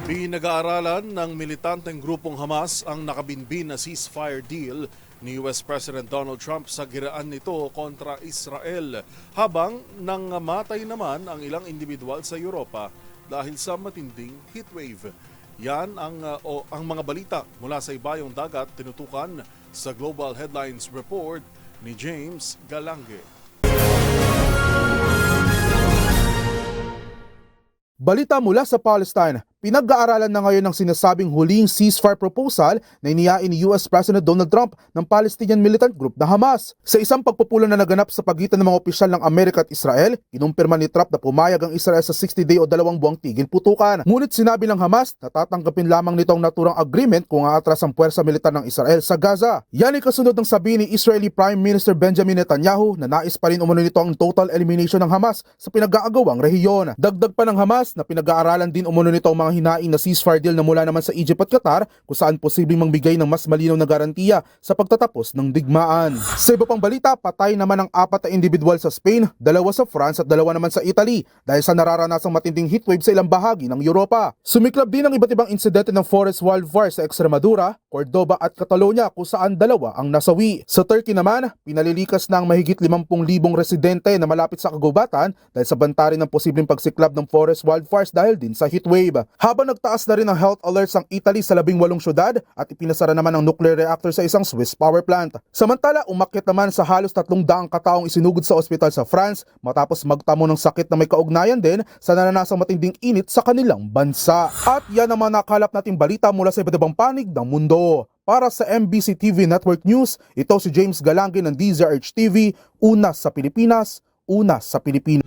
Pinag-aaralan ng militanteng grupong Hamas ang nakabinbin na ceasefire deal ni US President Donald Trump sa giraan nito kontra Israel, habang nangamatay naman ang ilang individual sa Europa dahil sa matinding heatwave. Yan ang mga balita mula sa ibayong dagat, tinutukan sa Global Headlines Report ni James Galange. Balita mula sa Palestine, pinag-aaralan na ngayon ng sinasabing huling ceasefire proposal na inihain ni US President Donald Trump ng Palestinian militant group na Hamas. Sa isang pagpupulong na naganap sa pagitan ng mga opisyal ng Amerika at Israel, kinumpirma ni Trump na pumayag ang Israel sa 60-day o 2 buwang tigil putukan. Ngunit sinabi ng Hamas na tatanggapin lamang nito ang naturang agreement kung aatras ang puwersa militar ng Israel sa Gaza. Yan ay kasunod ng sabi ni Israeli Prime Minister Benjamin Netanyahu na nais pa rin umano nito ang total elimination ng Hamas sa pinag-aagawang rehiyon. Dagdag pa ng Hamas na pinag-aaralan din umano nito ang mga hinaing na ceasefire deal na mula naman sa Egypt at Qatar kung saan posibleng mangbigay ng mas malinaw na garantiya sa pagtatapos ng digmaan. Sa iba pang balita, patay naman ang 4 na individual sa Spain, 2 sa France at 2 naman sa Italy dahil sa nararanasang matinding heatwave sa ilang bahagi ng Europa. Sumiklab din ang iba't ibang insidente ng forest wildfire sa Extremadura, Cordoba at Catalonia kung saan 2 ang nasawi. Sa Turkey naman, pinalilikas na ang mahigit 50,000 residente na malapit sa kagubatan dahil sa banta rin ng posibleng pagsiklab ng forest wildfires dahil din sa heatwave. Habang nagtaas na rin ang health alerts ang Italy sa 18 syudad at ipinasara naman ang nuclear reactor sa isang Swiss power plant. Samantala, umakyat naman sa halos 300 kataong isinugod sa ospital sa France matapos magtamo ng sakit na may kaugnayan din sa nananasang matinding init sa kanilang bansa. At yan ang mga nakalap nating balita mula sa iba't ibang panig ng mundo. Para sa MBC TV Network News, ito si James Galange ng DZRH TV, una sa Pilipinas, una sa Pilipinas.